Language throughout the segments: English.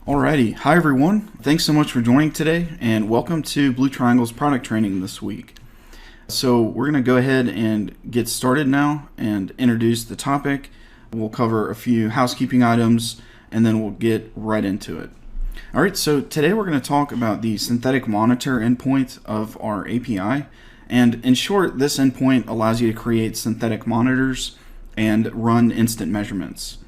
Alrighty, hi everyone. Thanks so much for joining today, and welcome to Blue Triangle's product training this week. So we're going to go ahead and get started now and introduce the topic. We'll cover a few housekeeping items, and then we'll get right into it. Alright, so today we're going to talk about the synthetic monitor endpoint of our API. And in short, this endpoint allows you to create synthetic monitors and run instant measurements.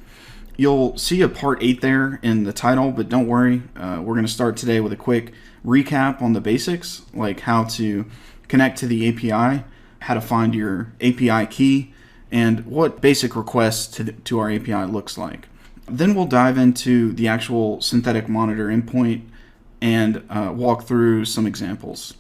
You'll see a part 8 there in the title, but don't worry, we're going to start today with a quick recap on the basics, like how to connect to the API, how to find your API key, and what basic requests to our API looks like. Then we'll dive into the actual synthetic monitor endpoint and walk through some examples.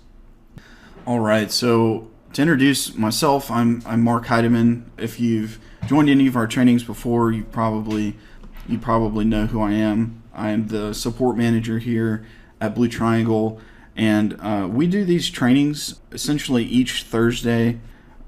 Alright, so to introduce myself, I'm Mark Heidemann. If you've joined any of our trainings before, you probably know who I am. I am the support manager here at Blue Triangle, and we do these trainings essentially each Thursday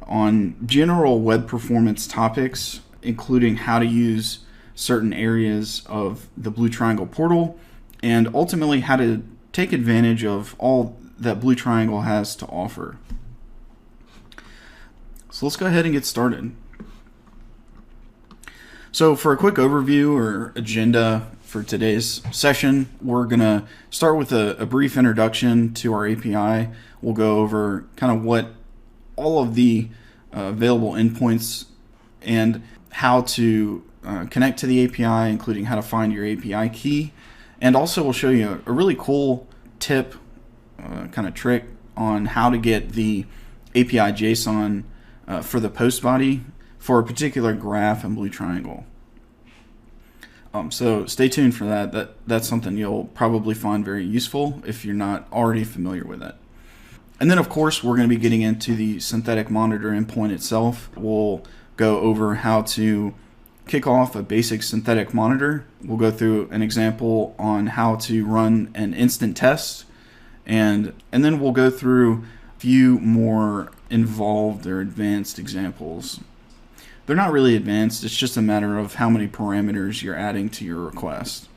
on general web performance topics, including how to use certain areas of the Blue Triangle portal, and ultimately how to take advantage of all that Blue Triangle has to offer. So let's go ahead and get started. So for a quick overview or agenda for today's session, we're going to start with a brief introduction to our API. We'll go over kind of what all of the available endpoints and how to connect to the API, including how to find your API key. And also we'll show you a really cool tip, kind of trick on how to get the API JSON for the post body for a particular graph in Blue Triangle. So stay tuned for that. That's something you'll probably find very useful if you're not already familiar with it. And then of course we're going to be getting into the synthetic monitor endpoint itself. We'll go over how to kick off a basic synthetic monitor. We'll go through an example on how to run an instant test, and then we'll go through a few more involved or advanced examples. They're not really advanced, it's just a matter of how many parameters you're adding to your request.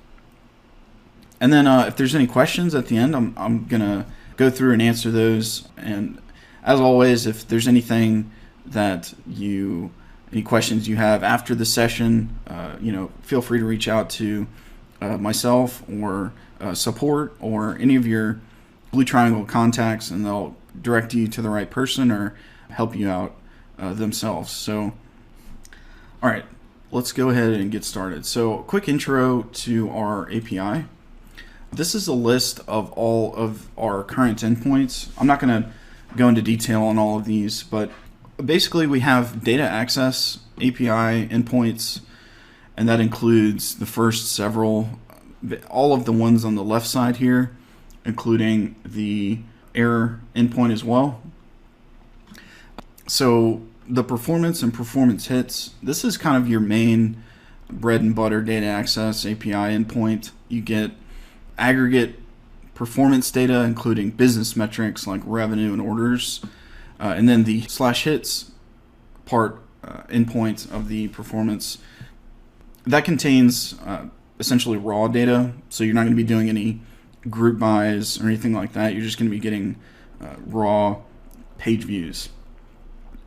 And then if there's any questions at the end, I'm going to go through and answer those. And as always, if there's anything that any questions you have after the session, feel free to reach out to myself or support or any of your Blue Triangle contacts, and they'll direct you to the right person or help you out themselves. So, all right, let's go ahead and get started. So, quick intro to our API. This is a list of all of our current endpoints. I'm not going to go into detail on all of these, but basically we have data access API endpoints, and that includes the first several, all of the ones on the left side here, including the error endpoint as well. So the performance and performance hits, this is kind of your main bread and butter data access API endpoint. You get aggregate performance data, including business metrics like revenue and orders, and then the /hits part endpoint of the performance that contains essentially raw data. So you're not going to be doing any group bys or anything like that. You're just going to be getting raw page views.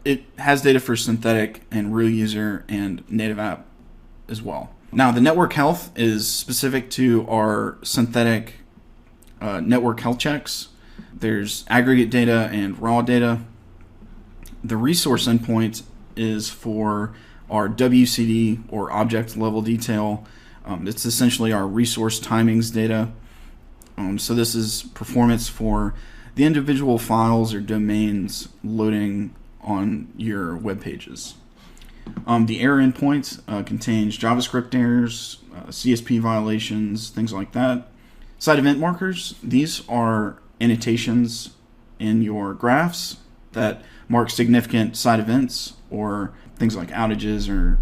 It has data for synthetic and real user and native app as well. Now the network health is specific to our synthetic network health checks. There's aggregate data and raw data. The resource endpoint is for our WCD or object level detail. It's essentially our resource timings data. So this is performance for the individual files or domains loading on your web pages. The error endpoint contains JavaScript errors, CSP violations, things like that. Side event markers, these are annotations in your graphs that mark significant side events or things like outages or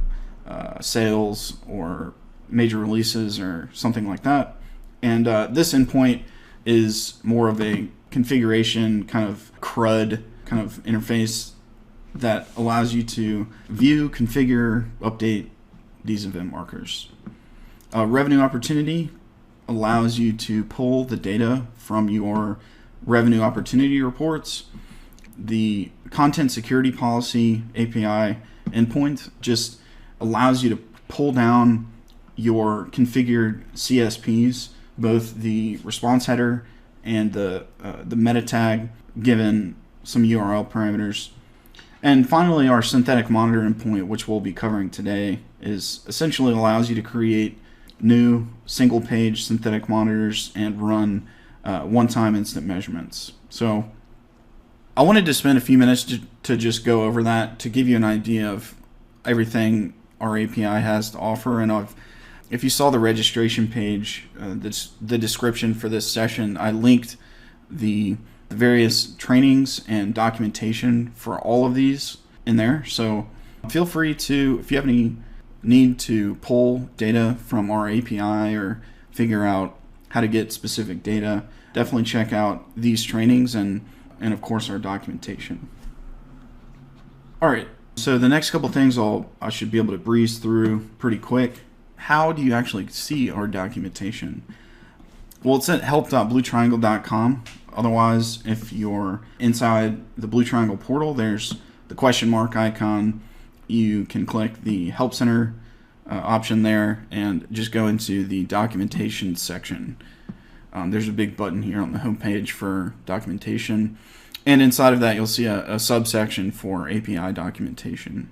sales or major releases or something like that. And this endpoint is more of a configuration kind of CRUD kind of interface that allows you to view, configure, update these event markers. Revenue opportunity allows you to pull the data from your revenue opportunity reports. The content security policy API endpoint just allows you to pull down your configured CSPs, both the response header and the meta tag, given some URL parameters. And finally, our synthetic monitor endpoint, which we'll be covering today, is essentially allows you to create new single page synthetic monitors and run one-time instant measurements. So I wanted to spend a few minutes to just go over that, to give you an idea of everything our API has to offer. And if you saw the registration page, the description for this session, I linked the various trainings and documentation for all of these in there. So feel free to, if you have any need to pull data from our API or figure out how to get specific data, definitely check out these trainings and of course our documentation. All right, so the next couple things I should be able to breeze through pretty quick. How do you actually see our documentation? Well, it's at help.bluetriangle.com. Otherwise, if you're inside the Blue Triangle portal, there's the question mark icon. You can click the Help Center option there and just go into the documentation section. There's a big button here on the homepage for documentation. And inside of that, you'll see a subsection for API documentation.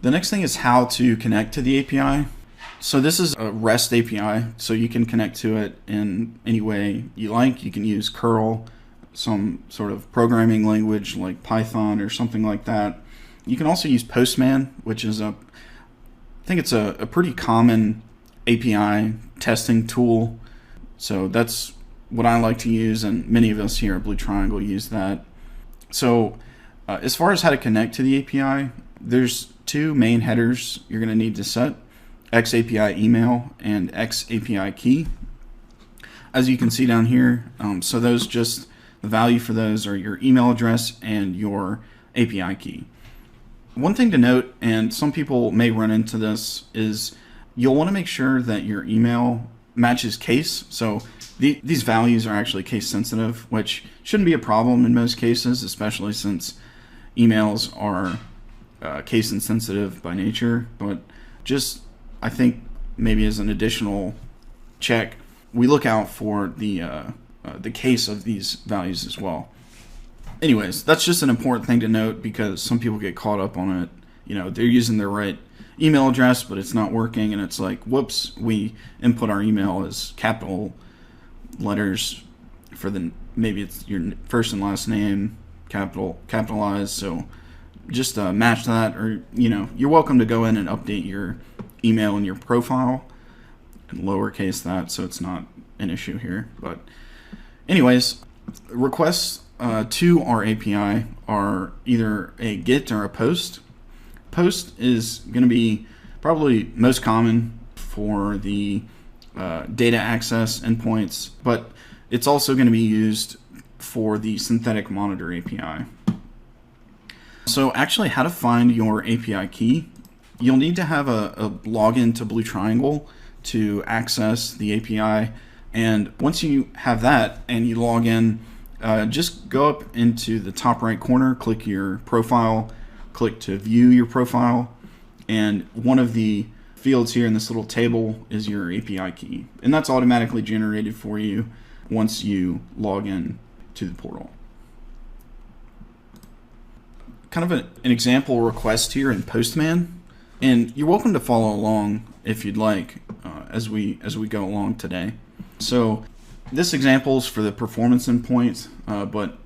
The next thing is how to connect to the API. So this is a REST API, so you can connect to it in any way you like. You can use curl, some sort of programming language like Python or something like that. You can also use Postman, which is I think it's a pretty common API testing tool. So that's what I like to use, and many of us here at Blue Triangle use that. So as far as how to connect to the API, there's two main headers you're going to need to set: XAPI email and XAPI key. As you can see down here, so those just the value for those are your email address and your API key. One thing to note, and some people may run into this, is you'll want to make sure that your email matches case. So these values are actually case sensitive, which shouldn't be a problem in most cases, especially since emails are case insensitive by nature. But just, I think maybe as an additional check, we look out for the case of these values as well. Anyways, that's just an important thing to note because some people get caught up on it. You know, they're using their right email address, but it's not working, and it's like, whoops, we input our email as capital letters for maybe it's your first and last name, capitalized. So just match that, or you're welcome to go in and update your email in your profile and lowercase that, so it's not an issue here. But anyways, requests to our API are either a GET or a POST. POST is going to be probably most common for the data access endpoints, but it's also going to be used for the synthetic monitor API. So actually, how to find your API key. You'll need to have a login to Blue Triangle to access the API, and once you have that and you log in, just go up into the top right corner, click your profile, click to view your profile, and one of the fields here in this little table is your API key, and that's automatically generated for you once you log in to the portal. Kind of an example request here in Postman, and you're welcome to follow along if you'd like as we go along today. So this example is for the performance endpoint, but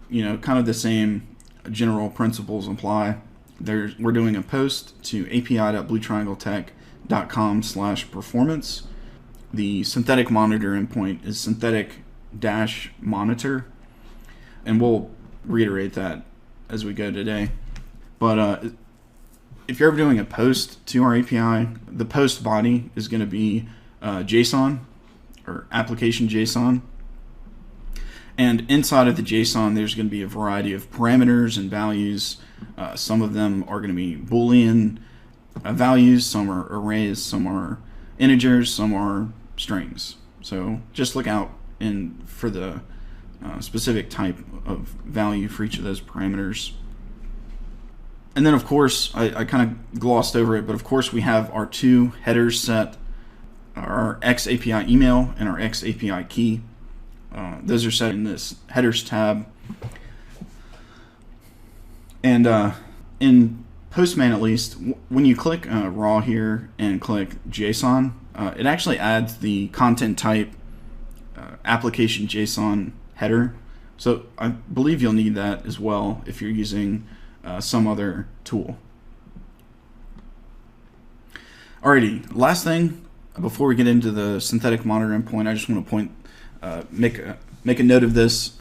kind of the same general principles apply. We're doing a post to api.bluetriangletech.com/performance. The synthetic monitor endpoint is synthetic-monitor, and we'll reiterate that as we go today. But if you're ever doing a post to our API, the post body is going to be JSON or application JSON. And inside of the JSON, there's going to be a variety of parameters and values. Some of them are going to be Boolean values, some are arrays, some are integers, some are strings. So just look out for the specific type of value for each of those parameters. And then, of course, I kind of glossed over it, but of course we have our two headers set, our X API email and our X API key. Those are set in this headers tab. And in Postman, at least, when you click raw here and click JSON, it actually adds the content type application JSON header. So I believe you'll need that as well if you're using some other tool. Alrighty, last thing before we get into the synthetic monitor endpoint, I just want to make a note of this.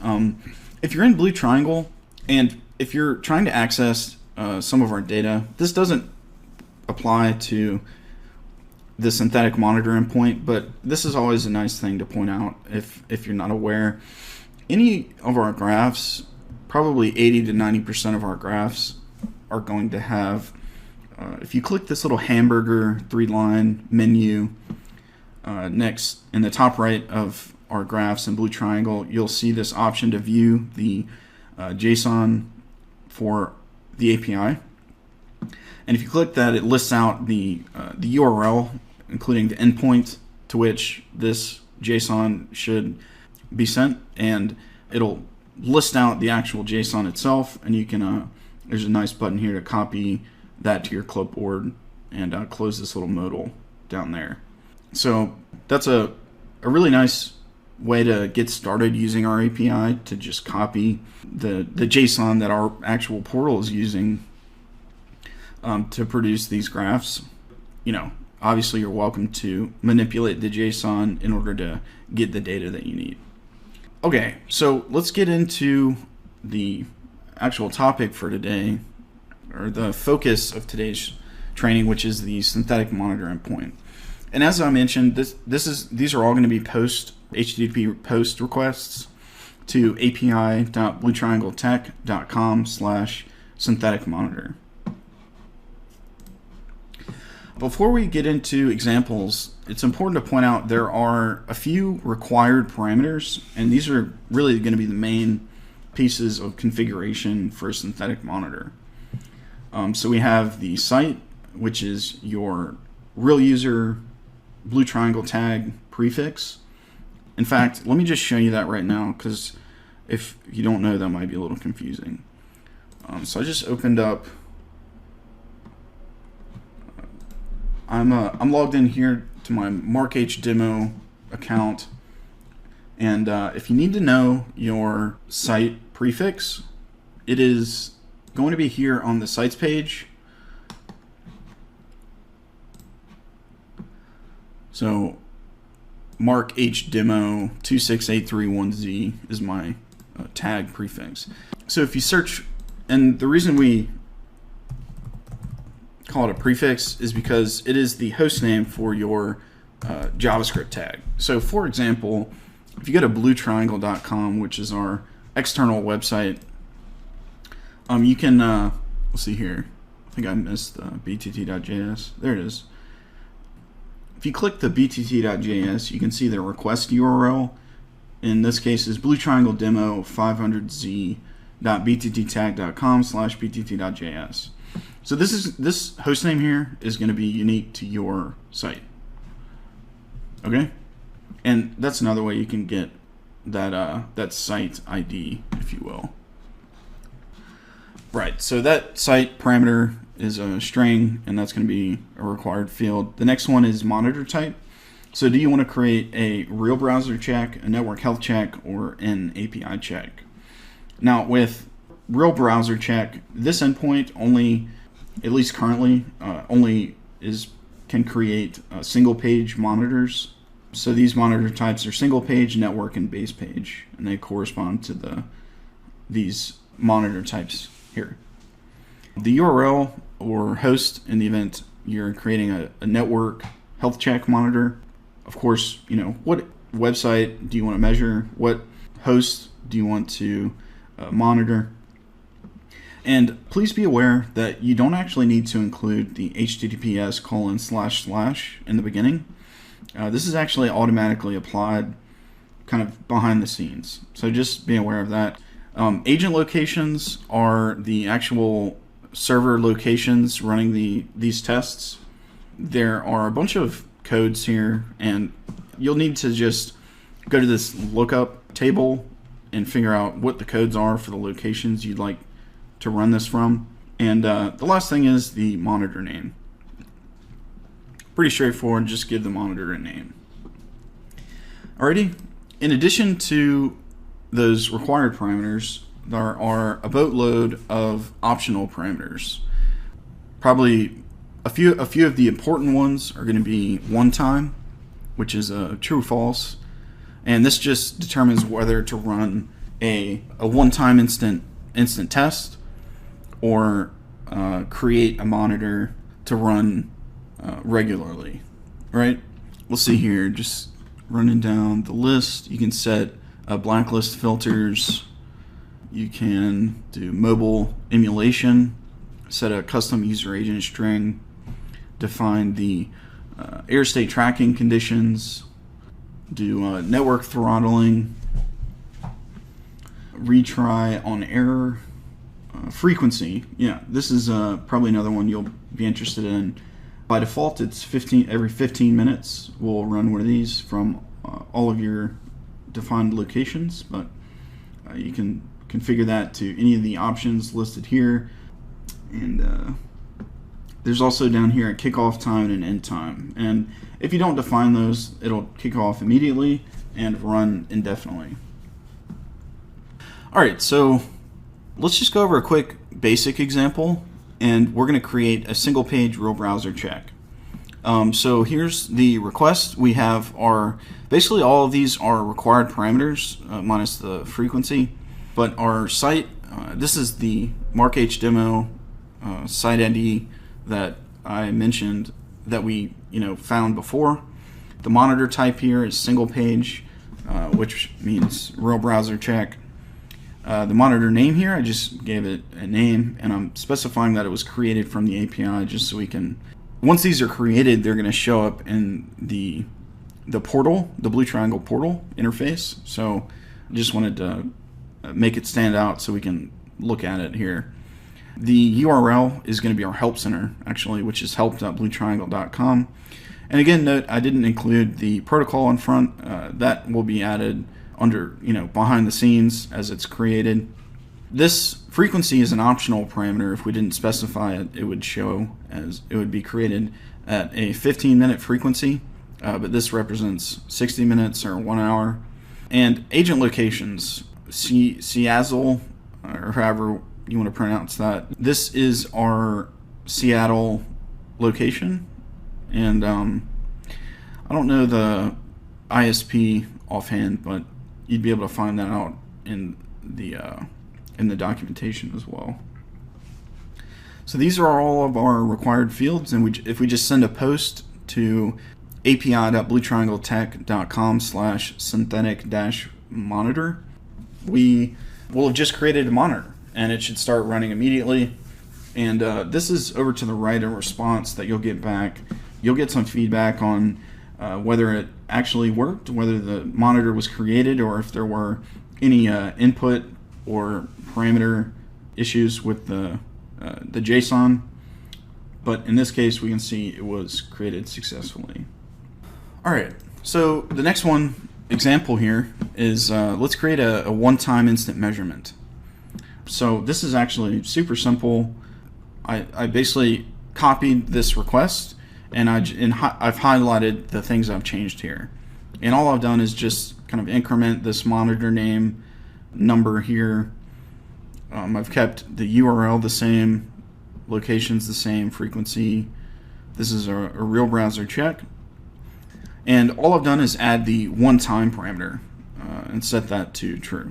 If you're in Blue Triangle and if you're trying to access some of our data, this doesn't apply to the synthetic monitor endpoint, but this is always a nice thing to point out if you're not aware. Any of our graphs, probably 80 to 90% of our graphs are going to have, if you click this little hamburger 3-line menu next in the top right of our graphs in Blue Triangle, you'll see this option to view the JSON for the API. And if you click that, it lists out the URL, including the endpoint to which this JSON should be sent, and it'll list out the actual JSON itself, and you can there's a nice button here to copy that to your clipboard and close this little modal down there. So that's a really nice way to get started using our API, to just copy the JSON that our actual portal is using to produce these graphs. Obviously you're welcome to manipulate the JSON in order to get the data that you need. Okay, so let's get into the actual topic for today, or the focus of today's training, which is the synthetic monitor endpoint. And as I mentioned, these are all going to be HTTP post requests to api.bluetriangletech.com/synthetic monitor. Before we get into examples, it's important to point out there are a few required parameters, and these are really going to be the main pieces of configuration for a synthetic monitor. So we have the site, which is your real user Blue Triangle tag prefix. In fact, let me just show you that right now, because if you don't know, that might be a little confusing. So I just opened up. I'm logged in here to my MarkHDemo account, and if you need to know your site prefix, it is going to be here on the sites page. So MarkHDemo 26831Z is my tag prefix. So if you search, and the reason we call it a prefix is because it is the host name for your JavaScript tag. So for example, if you go to bluetriangle.com, which is our external website, you can, let's see here, I think I missed btt.js. There it is. If you click the btt.js, you can see the request URL. In this case is bluetriangledemo500z.bttag.com/btt.js. So this hostname here is going to be unique to your site. Okay, and that's another way you can get that site ID, if you will. Right. So that site parameter is a string, and that's going to be a required field. The next one is monitor type. So do you want to create a real browser check, a network health check, or an API check? Now with real browser check, this endpoint only, at least currently, can create single page monitors. So these monitor types are single page, network, and base page, and they correspond to these monitor types here. The URL or host, in the event you're creating a network health check monitor, of course, what website do you want to measure? What host do you want to monitor. And please be aware that you don't actually need to include the https:// in the beginning. This is actually automatically applied kind of behind the scenes. So just be aware of that. Agent locations are the actual server locations running these tests. There are a bunch of codes here, and you'll need to just go to this lookup table and figure out what the codes are for the locations you'd like to run this from. And the last thing is the monitor name. Pretty straightforward, just give the monitor a name. Alrighty, in addition to those required parameters, there are a boatload of optional parameters. Probably a few of the important ones are going to be one time, which is a true/false, and this just determines whether to run a one-time instant test or create a monitor to run regularly. Right? We'll see here. Just running down the list, you can set blacklist filters. You can do mobile emulation, set a custom user agent string, define the air state tracking conditions, do network throttling, retry on error, frequency. Yeah, this is probably another one you'll be interested in. By default, it's every 15 minutes. We'll run one of these from all of your defined locations, but you can configure that to any of the options listed here. And there's also down here a kickoff time and an end time. And if you don't define those, it'll kick off immediately and run indefinitely. All right, so let's just go over a quick basic example, and we're going to create a single page real browser check. So here's the request. We have basically all of these are required parameters minus the frequency, but our site, this is the MarkHDemo site ID that I mentioned that we found before. The monitor type here is single page, which means real browser check. The monitor name here, I just gave it a name, and I'm specifying that it was created from the API just so we can, once these are created, they're going to show up in the portal, the Blue Triangle portal interface. So I just wanted to make it stand out so we can look at it here. The URL is going to be our help center, actually, which is help.bluetriangle.com. And again, note I didn't include the protocol in front. That will be added under, behind the scenes as it's created. This frequency is an optional parameter. If we didn't specify it, it would show as it would be created at a 15-minute frequency, but this represents 60 minutes or 1 hour. And agent locations, Seattle, or however you want to pronounce that. This is our Seattle location, and I don't know the ISP offhand, but you'd be able to find that out in the documentation as well. So these are all of our required fields, and if we just send a post to api.bluetriangle.tech.com/synthetic-monitor, we will have just created a monitor, and it should start running immediately. And this is over to the right, a response that you'll get back. You'll get some feedback on whether it actually worked, whether the monitor was created, or if there were any input or parameter issues with the JSON. But in this case, we can see it was created successfully. All right, so the next example here is let's create a one-time instant measurement. So this is actually super simple. I basically copied this request, and I've highlighted the things I've changed here. And all I've done is just kind of increment this monitor name number here. I've kept the URL the same, locations the same, frequency. This is a real browser check. And all I've done is add the one-time parameter and set that to true.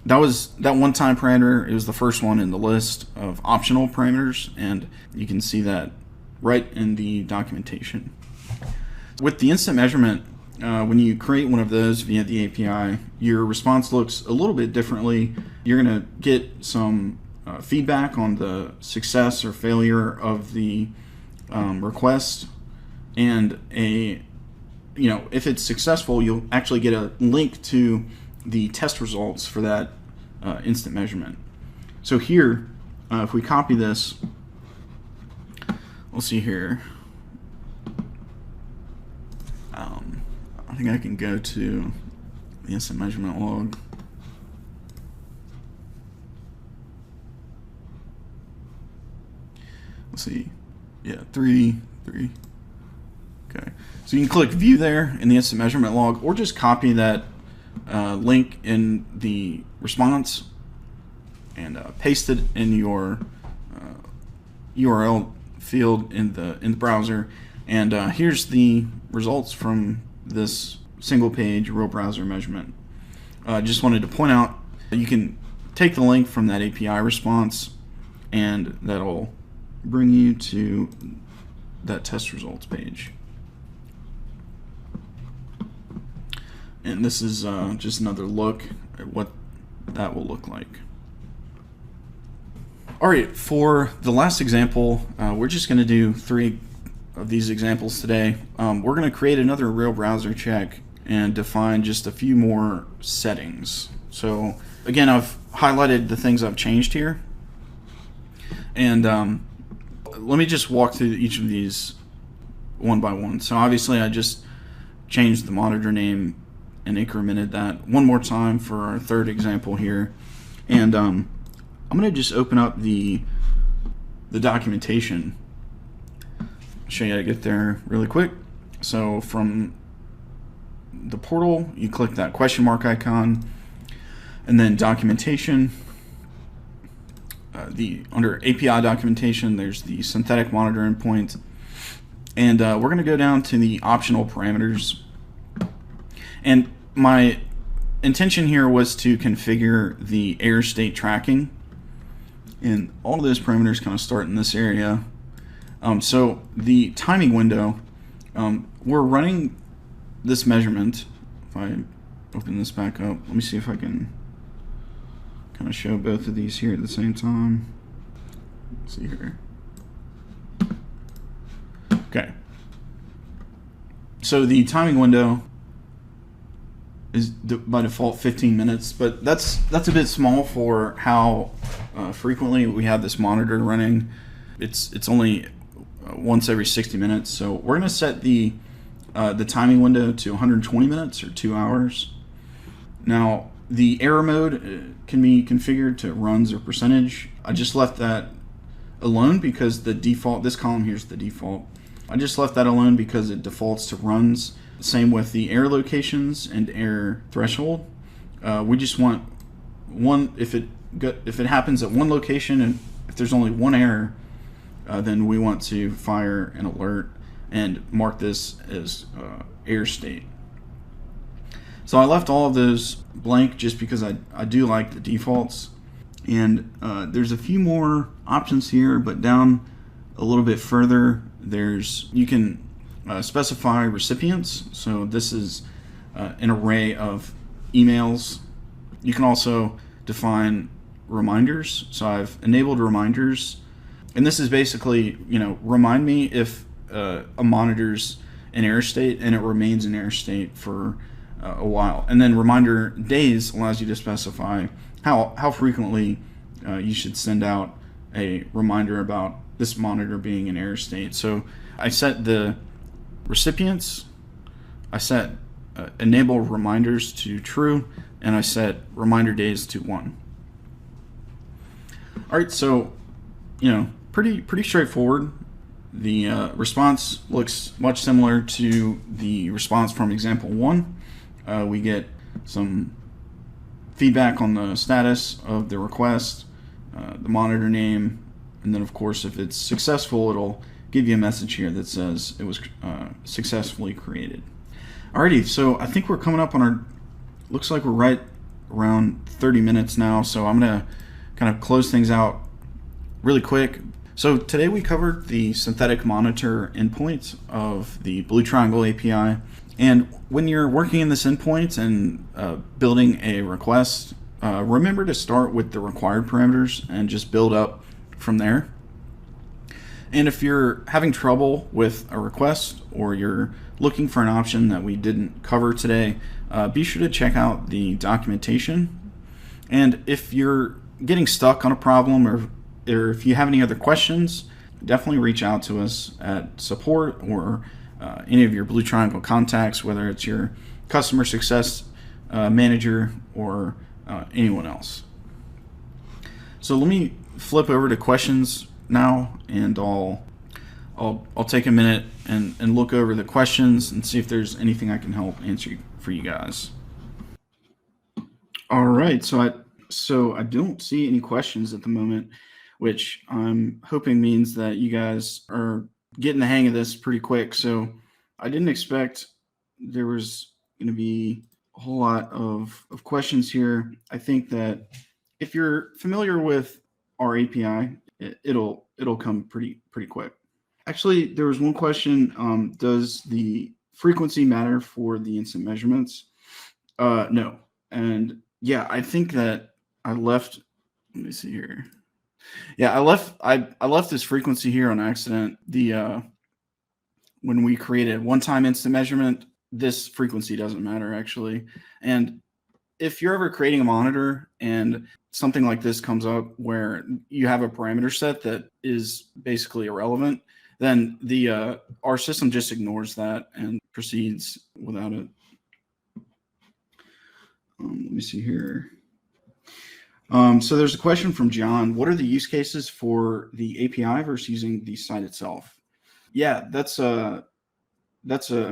That one-time parameter. It was the first one in the list of optional parameters, and you can see that right in the documentation. With the instant measurement, when you create one of those via the API, your response looks a little bit differently. You're going to get some feedback on the success or failure of the request, and if it's successful, you'll actually get a link to the test results for that instant measurement. So here, if we copy this, we'll see here. I think I can go to the instant measurement log. Let's see. Yeah, 3. Okay. So you can click view there in the instant measurement log, or just copy that link in the response and paste it in your URL field in the browser. And here's the results from this single page real browser measurement. Just wanted to point out that you can take the link from that API response, and that'll bring you to that test results page. And this is just another look at what that will look like. All right, for the last example, we're just going to do 3 of these examples today. We're going to create another real browser check and define just a few more settings. So again, I've highlighted the things I've changed here, and let me just walk through each of these one by one. So obviously I just changed the monitor name and incremented that one more time for our third example here. And I'm going to just open up the documentation. Show you how to get there really quick. So from the portal, you click that question mark icon, and then documentation. Under API documentation, there's the synthetic monitor endpoint, and we're going to go down to the optional parameters. And my intention here was to configure the error state tracking, and all of those parameters kind of start in this area. So the timing window, we're running this measurement. If I open this back up, let me see if I can kind of show both of these here at the same time. Let's see here. Okay. So the timing window is by default 15 minutes, but that's a bit small for how frequently we have this monitor running. It's only once every 60 minutes, so we're going to set the timing window to 120 minutes or 2 hours. Now the error mode can be configured to runs or percentage. I just left that alone because the default, this column here is the default. I just left that alone because it defaults to runs. Same with the error locations and error threshold. We just want one, if it happens at one location, and if there's only one error, then we want to fire an alert and mark this as error state. So I left all of those blank just because I do like the defaults. And there's a few more options here, but down a little bit further, you can specify recipients. So this is an array of emails. You can also define reminders. So I've enabled reminders, and this is basically, remind me if a monitor's in error state and it remains in error state for a while. And then reminder days allows you to specify how frequently you should send out a reminder about this monitor being in error state. So I set the recipients, I set enable reminders to true, and I set reminder days to 1. All right, so pretty straightforward. The response looks much similar to the response from example 1. We get some feedback on the status of the request, the monitor name, and then of course if it's successful, it'll give you a message here that says it was successfully created. Alrighty, so I think we're coming up on looks like we're right around 30 minutes now, so I'm gonna kind of close things out really quick. So today we covered the synthetic monitor endpoint of the Blue Triangle API. And when you're working in this endpoint and building a request, remember to start with the required parameters and just build up from there. And if you're having trouble with a request or you're looking for an option that we didn't cover today, be sure to check out the documentation. And if you're getting stuck on a problem or if you have any other questions, definitely reach out to us at support or any of your Blue Triangle contacts, whether it's your customer success manager or anyone else. So let me flip over to questions now, and I'll take a minute and look over the questions and see if there's anything I can help answer for you guys. All right, so I don't see any questions at the moment, which I'm hoping means that you guys are getting the hang of this pretty quick. So I didn't expect there was going to be a whole lot of questions here. I think that if you're familiar with our API, it'll come pretty quick. Actually, there was one question. Does the frequency matter for the instant measurements? No. And yeah, I think that I left. Let me see here. Yeah, I left this frequency here on accident. The when we created one-time instant measurement, this frequency doesn't matter actually. And if you're ever creating a monitor and something like this comes up where you have a parameter set that is basically irrelevant, then the our system just ignores that and proceeds without it. Let me see here. So there's a question from John. What are the use cases for the API versus using the site itself? Yeah, I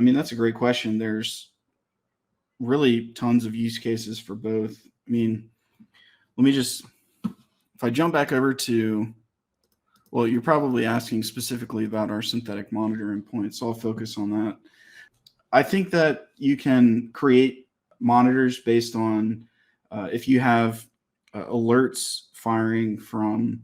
mean, that's a great question. There's really tons of use cases for both. I mean, let me just, if I jump back over to, well, you're probably asking specifically about our synthetic monitor endpoint, so I'll focus on that. I think that you can create monitors based on if you have alerts firing from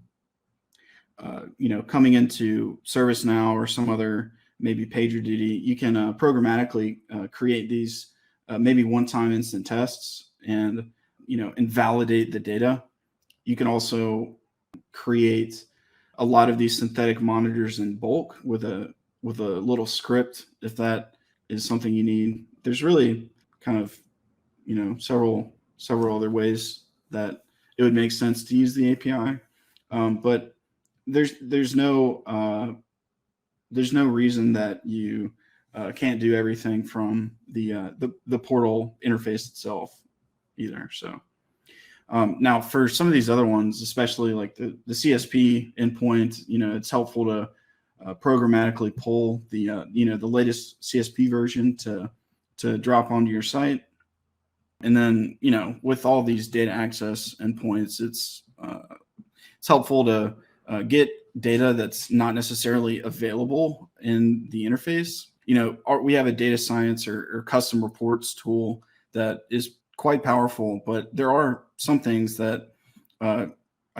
coming into ServiceNow or some other maybe PagerDuty, you can programmatically create these maybe one-time instant tests and invalidate the data. You can also create a lot of these synthetic monitors in bulk with a little script if that is something you need. There's really kind of several other ways that it would make sense to use the API, but there's no reason that you can't do everything from the portal interface itself either. So now for some of these other ones, especially like the CSP endpoint, it's helpful to programmatically pull the latest CSP version to drop onto your site. And then, with all these data access endpoints, it's helpful to get data that's not necessarily available in the interface. We have a data science or custom reports tool that is quite powerful, but there are some things that I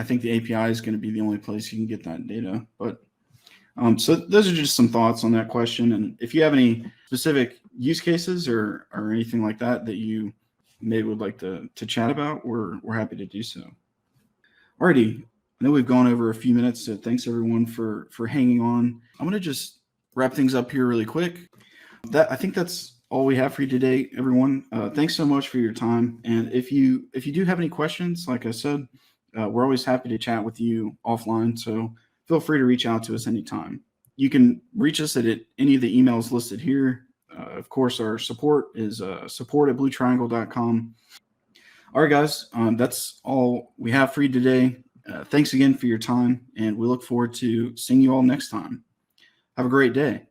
think the API is going to be the only place you can get that data. But so those are just some thoughts on that question. And if you have any specific use cases or anything like that you maybe would like to chat about, we're happy to do so. Alrighty, I know we've gone over a few minutes, so thanks everyone for hanging on. I'm gonna just wrap things up here really quick. I think that's all we have for you today, everyone. Thanks so much for your time. And if you do have any questions, like I said, we're always happy to chat with you offline. So feel free to reach out to us anytime. You can reach us at any of the emails listed here. Of course, our support is support@bluetriangle.com. All right, guys, that's all we have for you today. Thanks again for your time, and we look forward to seeing you all next time. Have a great day.